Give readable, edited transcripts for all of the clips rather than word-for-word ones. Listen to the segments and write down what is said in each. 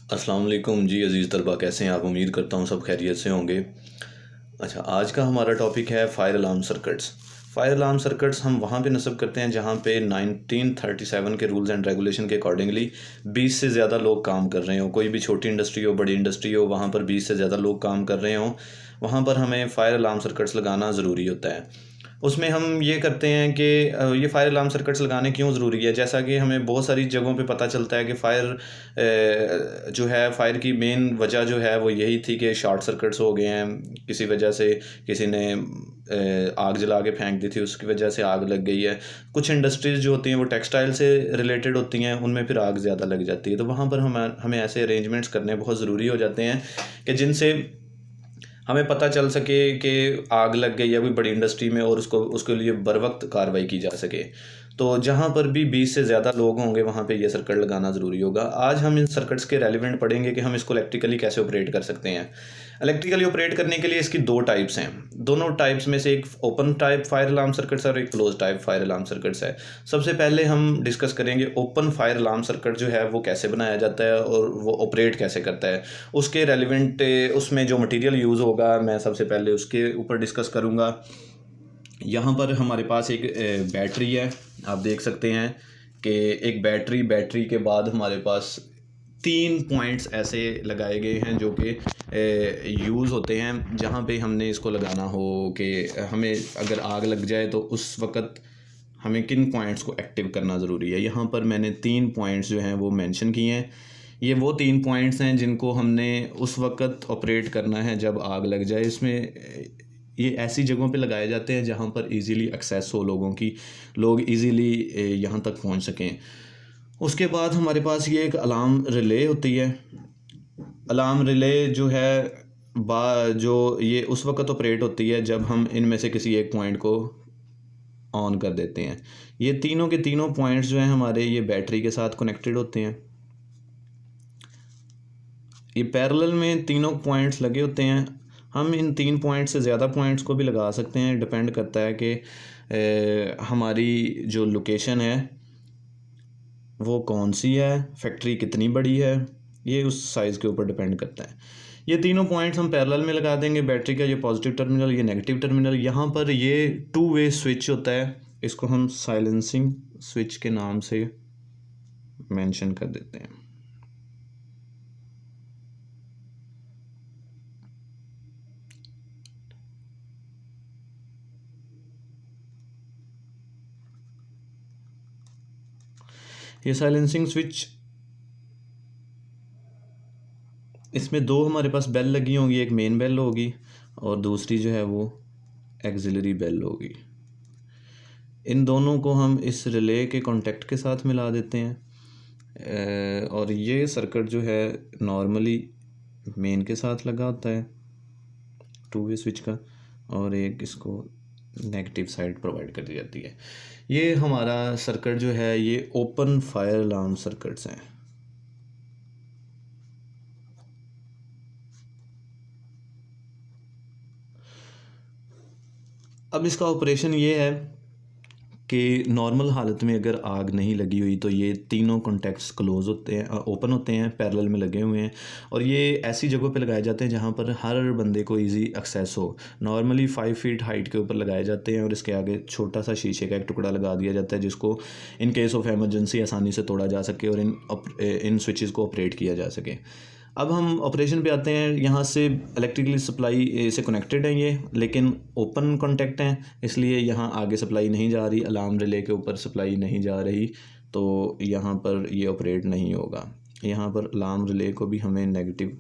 अस्सलाम वालेकुम जी अज़ीज़ तलबा, कैसे हैं आप? उम्मीद करता हूँ सब खैरियत से होंगे। अच्छा, आज का हमारा टॉपिक है fire alarm circuits. Fire alarm circuits हम वहाँ पे नस्ब करते हैं जहाँ पे 1937 के रूल्स एंड रेगुलेशन के अकॉर्डिंगली 20 से ज़्यादा लोग काम कर रहे हों। कोई भी छोटी इंडस्ट्री हो, बड़ी इंडस्ट्री हो, वहाँ पर 20 से ज़्यादा लोग काम कर रहे हों, वहाँ पर हमें फायर अलार्म सर्किट्स लगाना ज़रूरी होता है। उसमें हम ये करते हैं कि ये फायर अलार्म सर्किट्स लगाने क्यों ज़रूरी है। जैसा कि हमें बहुत सारी जगहों पे पता चलता है कि जो है फायर की मेन वजह जो है वो यही थी कि शॉर्ट सर्किट्स हो गए हैं, किसी वजह से किसी ने आग जला के फेंक दी थी, उसकी वजह से आग लग गई है। कुछ इंडस्ट्रीज़ जो होती हैं वो टेक्सटाइल से रिलेटेड होती हैं, उनमें फिर आग ज़्यादा लग जाती है। तो वहाँ पर हमें ऐसे अरेंजमेंट्स करने बहुत ज़रूरी हो जाते हैं कि जिनसे हमें पता चल सके कि आग लग गई है कोई बड़ी इंडस्ट्री में और उसको उसके लिए बर वक्त कार्रवाई की जा सके। तो जहाँ पर भी 20 से ज़्यादा लोग होंगे वहाँ पे ये सर्किट लगाना ज़रूरी होगा। आज हम इन सर्किट्स के रेलिवेंट पढ़ेंगे कि हम इसको इलेक्ट्रिकली कैसे ऑपरेट कर सकते हैं। इलेक्ट्रिकली ऑपरेट करने के लिए इसकी दो टाइप्स हैं। दोनों टाइप्स में से एक open type fire alarm circuits है और एक close type fire alarm circuits है। सबसे पहले हम डिस्कस करेंगे ओपन फायर अलार्म सर्किट जो है वो कैसे बनाया जाता है और वो ऑपरेट कैसे करता है। उसके रेलिवेंट उसमें जो मटेरियल यूज़ होगा मैं सबसे पहले उसके ऊपर डिस्कस करूँगा। यहाँ पर हमारे पास एक बैटरी है, आप देख सकते हैं कि एक बैटरी के बाद हमारे पास 3 पॉइंट्स ऐसे लगाए गए हैं जो कि यूज़ होते हैं जहाँ पे हमने इसको लगाना हो कि हमें अगर आग लग जाए तो उस वक़्त हमें किन पॉइंट्स को एक्टिव करना ज़रूरी है। यहाँ पर मैंने 3 पॉइंट्स जो हैं वो मेंशन किए हैं। ये वो 3 पॉइंट्स हैं जिनको हमने उस वक़्त ऑपरेट करना है जब आग लग जाए। इसमें ये ऐसी जगहों पे लगाए जाते हैं जहाँ पर इजीली एक्सेस हो लोगों की, लोग इजीली यहाँ तक पहुँच सकें। उसके बाद हमारे पास ये एक अलार्म रिले होती है। अलार्म रिले जो है जो ये उस वक़्त ऑपरेट होती है जब हम इनमें से किसी एक पॉइंट को ऑन कर देते हैं। ये तीनों के तीनों पॉइंट्स जो हैं हमारे ये बैटरी के साथ कनेक्टेड होते हैं। ये पैरेलल में तीनों पॉइंट्स लगे होते हैं। हम इन 3 पॉइंट से ज़्यादा पॉइंट्स को भी लगा सकते हैं, डिपेंड करता है कि हमारी जो लोकेशन है वो कौन सी है, फैक्ट्री कितनी बड़ी है, ये उस साइज़ के ऊपर डिपेंड करता है। ये तीनों पॉइंट्स हम पैरेलल में लगा देंगे। बैटरी का ये पॉजिटिव टर्मिनल, ये नेगेटिव टर्मिनल। यहाँ पर ये 2 वे स्विच होता है, इसको हम साइलेंसिंग स्विच के नाम से मेंशन कर देते हैं। ये साइलेंसिंग स्विच, इसमें दो हमारे पास बेल लगी होंगी, एक मेन बेल होगी और दूसरी जो है वो एक्सिलरी बेल होगी। इन दोनों को हम इस रिले के कॉन्टेक्ट के साथ मिला देते हैं और ये सर्किट जो है नॉर्मली मेन के साथ लगा होता है 2 वे स्विच का, और एक इसको नेगेटिव साइड प्रोवाइड कर दी जाती है। ये हमारा सर्किट जो है ये ओपन फायर अलार्म सर्किट्स हैं। अब इसका ऑपरेशन ये है कि नॉर्मल हालत में अगर आग नहीं लगी हुई तो ये तीनों कॉन्टैक्ट्स क्लोज़ होते हैं, ओपन होते हैं, पैरेलल में लगे हुए हैं और ये ऐसी जगहों पे लगाए जाते हैं जहाँ पर हर बंदे को इजी एक्सेस हो। नॉर्मली 5 फीट हाइट के ऊपर लगाए जाते हैं और इसके आगे छोटा सा शीशे का एक टुकड़ा लगा दिया जाता है जिसको इन केस ऑफ एमरजेंसी आसानी से तोड़ा जा सके और इन स्विचेज़ को ऑपरेट किया जा सके। अब हम ऑपरेशन पे आते हैं। यहाँ से इलेक्ट्रिकली सप्लाई से कनेक्टेड है ये, लेकिन ओपन कॉन्टैक्ट हैं इसलिए यहाँ आगे सप्लाई नहीं जा रही, अलार्म रिले के ऊपर सप्लाई नहीं जा रही, तो यहाँ पर ये ऑपरेट नहीं होगा। यहाँ पर अलार्म रिले को भी हमें नेगेटिव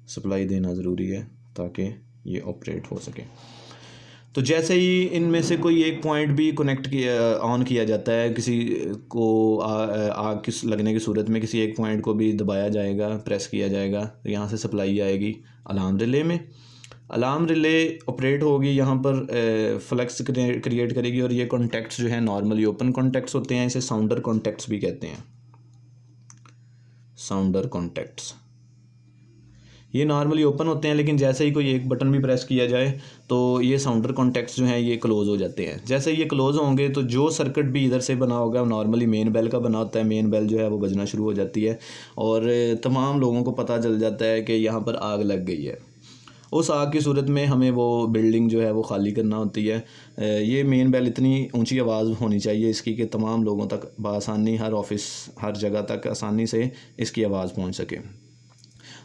सप्लाई देना ज़रूरी है ताकि ये ऑपरेट हो सके। तो जैसे ही इनमें से कोई एक पॉइंट भी कनेक्ट किया ऑन किया जाता है, किसी को आग किस लगने की सूरत में किसी एक पॉइंट को भी दबाया जाएगा, प्रेस किया जाएगा, तो यहाँ से सप्लाई आएगी अलार्म रिले में। अलार्म रिले ऑपरेट होगी, यहाँ पर फ्लक्स क्रिएट करेगी और ये कॉन्टैक्ट्स जो हैं नॉर्मली ओपन कॉन्टैक्ट्स होते हैं, इसे साउंडर कॉन्टैक्ट्स भी कहते हैं। साउंडर कॉन्टैक्ट्स ये नॉर्मली ओपन होते हैं, लेकिन जैसे ही कोई एक बटन भी प्रेस किया जाए तो ये साउंडर कॉन्टैक्ट्स जो हैं ये क्लोज़ हो जाते हैं। जैसे ये क्लोज़ होंगे तो जो सर्किट भी इधर से बना होगा, नॉर्मली मेन बेल का बना होता है, मेन बेल जो है वो बजना शुरू हो जाती है और तमाम लोगों को पता चल जाता है कि यहाँ पर आग लग गई है। उस आग की सूरत में हमें वो बिल्डिंग जो है वो खाली करना होती है। ये मेन बेल इतनी ऊंची आवाज़ होनी चाहिए इसकी कि तमाम लोगों तक बआसानी, हर ऑफिस, हर जगह तक आसानी से इसकी आवाज़ पहुंच सके।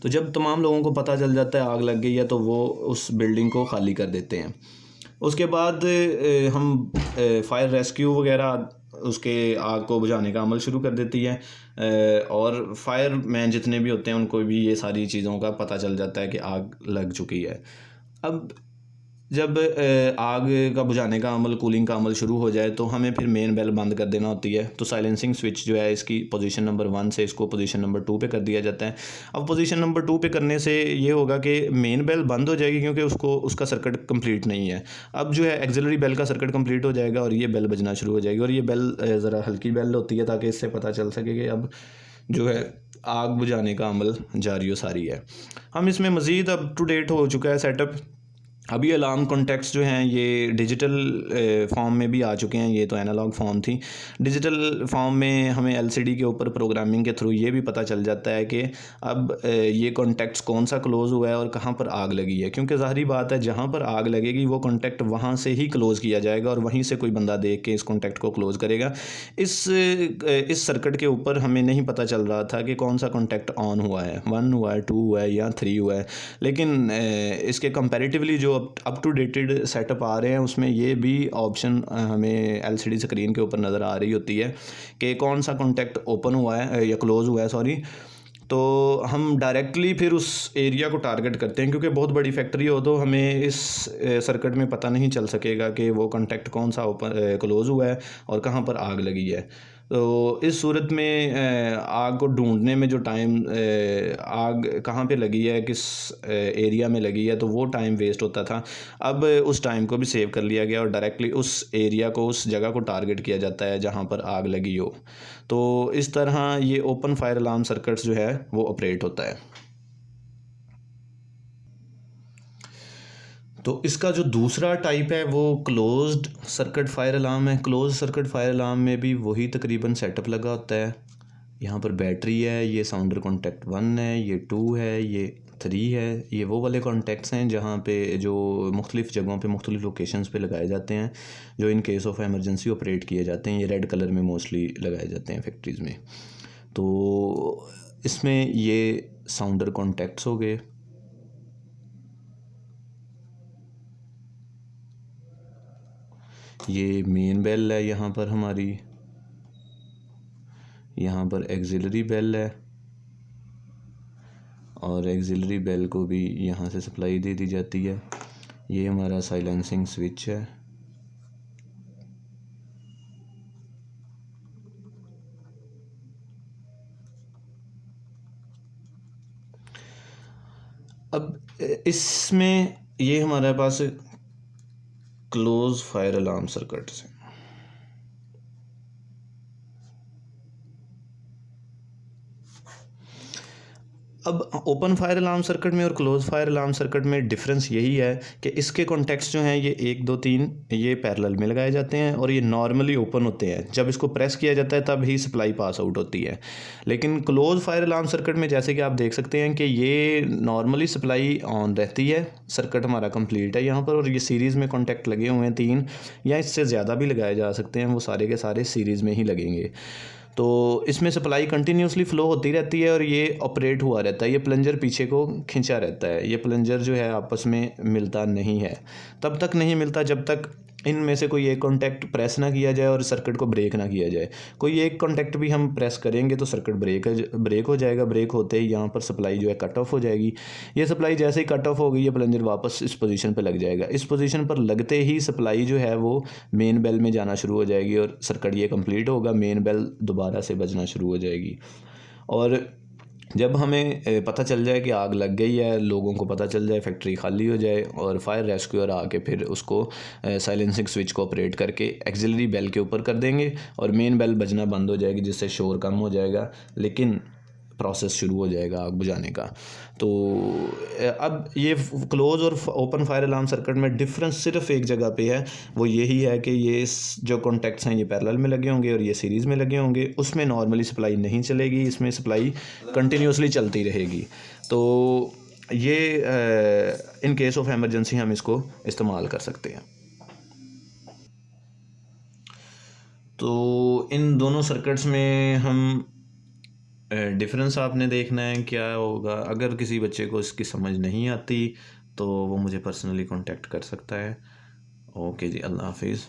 तो जब तमाम लोगों को पता चल जाता है आग लग गई है तो वो उस बिल्डिंग को खाली कर देते हैं। उसके बाद हम फायर रेस्क्यू वगैरह उसके आग को बुझाने का अमल शुरू कर देती है और फायर मैन जितने भी होते हैं उनको भी ये सारी चीज़ों का पता चल जाता है कि आग लग चुकी है। अब जब आग का बुझाने का अमल, कूलिंग का अमल शुरू हो जाए तो हमें फिर मेन बेल बंद कर देना होती है। तो साइलेंसिंग स्विच जो है इसकी पोजीशन नंबर 1 से इसको पोजीशन नंबर 2 पे कर दिया जाता है। अब पोजीशन नंबर 2 पे करने से ये होगा कि मेन बेल बंद हो जाएगी क्योंकि उसका सर्किट कंप्लीट नहीं है। अब जो है एक्सिलरी बेल का सर्किट कंप्लीट हो जाएगा और ये बेल बजना शुरू हो जाएगी। और ये बेल ज़रा हल्की बेल होती है ताकि इससे पता चल सके कि अब जो है आग बुझाने का अमल जारी व सारी है। हम इसमें मज़ीद अप टू डेट हो चुका है सेटअप। अभी अलार्म कॉन्टैक्ट्स जो हैं ये डिजिटल फॉर्म में भी आ चुके हैं। ये तो एनालॉग फॉर्म थी। डिजिटल फॉर्म में हमें एलसीडी के ऊपर प्रोग्रामिंग के थ्रू ये भी पता चल जाता है कि अब ये कॉन्टैक्ट्स कौन सा क्लोज़ हुआ है और कहाँ पर आग लगी है, क्योंकि ज़ाहिरी बात है जहाँ पर आग लगेगी वो कॉन्टैक्ट वहाँ से ही क्लोज़ किया जाएगा और वहीं से कोई बंदा देख के इस कॉन्टैक्ट को क्लोज़ करेगा। इस सर्किट के ऊपर हमें नहीं पता चल रहा था कि कौन सा कॉन्टैक्ट ऑन हुआ है, 1 हुआ है, 2 हुआ है या 3 हुआ है। लेकिन इसके कंपैरेटिवली जो अप टू डेटेड सेटअप आ रहे हैं उसमें ये भी ऑप्शन हमें एलसीडी स्क्रीन के ऊपर नज़र आ रही होती है कि कौन सा कॉन्टैक्ट ओपन हुआ है या क्लोज़ हुआ है, सॉरी। तो हम डायरेक्टली फिर उस एरिया को टारगेट करते हैं, क्योंकि बहुत बड़ी फैक्ट्री हो तो हमें इस सर्किट में पता नहीं चल सकेगा कि वो कॉन्टैक्ट कौन सा ओपन क्लोज़ हुआ है और कहाँ पर आग लगी है। तो इस सूरत में आग को ढूंढने में जो टाइम, आग कहाँ पे लगी है, किस एरिया में लगी है, तो वो टाइम वेस्ट होता था। अब उस टाइम को भी सेव कर लिया गया और डायरेक्टली उस एरिया को, उस जगह को टारगेट किया जाता है जहाँ पर आग लगी हो। तो इस तरह ये ओपन फायर अलार्म सर्किट्स जो है वो ऑपरेट होता है। तो इसका जो दूसरा टाइप है वो क्लोज्ड सर्किट फायर अलार्म है। क्लोज सर्किट फायर अलार्म में भी वही तकरीबन सेटअप लगा होता है। यहाँ पर बैटरी है, ये साउंडर कॉन्टैक्ट 1 है, ये 2 है, ये 3 है। ये वो वाले कॉन्टैक्ट्स हैं जहाँ पे जो मुख्तलिफ़ जगहों पे, मुख्तलिफ़ लोकेशंस पे लगाए जाते हैं, जो in case of emergency operate किए जाते हैं। ये रेड कलर में मोस्टली लगाए जाते हैं फैक्ट्रीज़ में। तो इसमें ये साउंडर कॉन्टैक्ट्स हो गए। ये मेन बेल है यहाँ पर हमारी, यहाँ पर एक्सिलरी बेल है और एक्सिलरी बेल को भी यहाँ से सप्लाई दे दी जाती है। ये हमारा साइलेंसिंग स्विच है। अब इसमें ये हमारे पास क्लोज फायर अलार्म सर्किट्स है। अब ओपन फायर अलार्म सर्किट में और क्लोज फायर अलार्म सर्किट में डिफरेंस यही है कि इसके कॉन्टैक्ट्स जो हैं ये 1 2 3 ये पैरेलल में लगाए जाते हैं और ये नॉर्मली ओपन होते हैं। जब इसको प्रेस किया जाता है तब ही सप्लाई पास आउट होती है। लेकिन क्लोज फायर अलार्म सर्किट में जैसे कि आप देख सकते हैं कि ये नॉर्मली सप्लाई ऑन रहती है, सर्किट हमारा कंप्लीट है यहाँ पर, और ये सीरीज़ में कॉन्टैक्ट लगे हुए हैं 3 या इससे ज़्यादा भी लगाए जा सकते हैं, वो सारे के सारे सीरीज़ में ही लगेंगे। तो इसमें सप्लाई कंटिन्यूसली फ़्लो होती रहती है और ये ऑपरेट हुआ रहता है। ये प्लंजर पीछे को खींचा रहता है। ये प्लंजर जो है आपस में मिलता नहीं है, तब तक नहीं मिलता जब तक इनमें से कोई एक कॉन्टैक्ट प्रेस ना किया जाए और सर्किट को ब्रेक ना किया जाए। कोई एक कॉन्टैक्ट भी हम प्रेस करेंगे तो सर्किट ब्रेक हो जाएगा। ब्रेक होते ही यहाँ पर सप्लाई जो है कट ऑफ हो जाएगी। ये सप्लाई जैसे ही कट ऑफ हो गई, ये प्लंजर वापस इस पोजीशन पे लग जाएगा। इस पोजीशन पर लगते ही सप्लाई जो है वो मेन बेल में जाना शुरू हो जाएगी और सर्किट ये कंप्लीट होगा, मेन बेल दोबारा से बजना शुरू हो जाएगी। और जब हमें पता चल जाए कि आग लग गई है, लोगों को पता चल जाए, फैक्ट्री खाली हो जाए और फायर रेस्क्यूअर आके फिर उसको साइलेंसिंग स्विच को ऑपरेट करके एक्सिलरी बेल के ऊपर कर देंगे और मेन बेल बजना बंद हो जाएगी, जिससे शोर कम हो जाएगा। लेकिन प्रोसेस शुरू हो जाएगा आग बुझाने का। तो अब ये क्लोज़ और ओपन फायर अलार्म सर्किट में डिफरेंस सिर्फ एक जगह पे है, वो यही है कि ये जो कॉन्टैक्ट्स हैं ये पैरेलल में लगे होंगे और ये सीरीज़ में लगे होंगे। उसमें नॉर्मली सप्लाई नहीं चलेगी, इसमें सप्लाई कंटिन्यूसली चलती रहेगी। तो ये इन केस ऑफ एमरजेंसी हम इसको इस्तेमाल कर सकते हैं। तो इन दोनों सर्किट्स में हम डिफरेंस आपने देखना है क्या होगा। अगर किसी बच्चे को इसकी समझ नहीं आती तो वो मुझे पर्सनली कांटेक्ट कर सकता है। ओके जी, अल्लाह हाफिज़।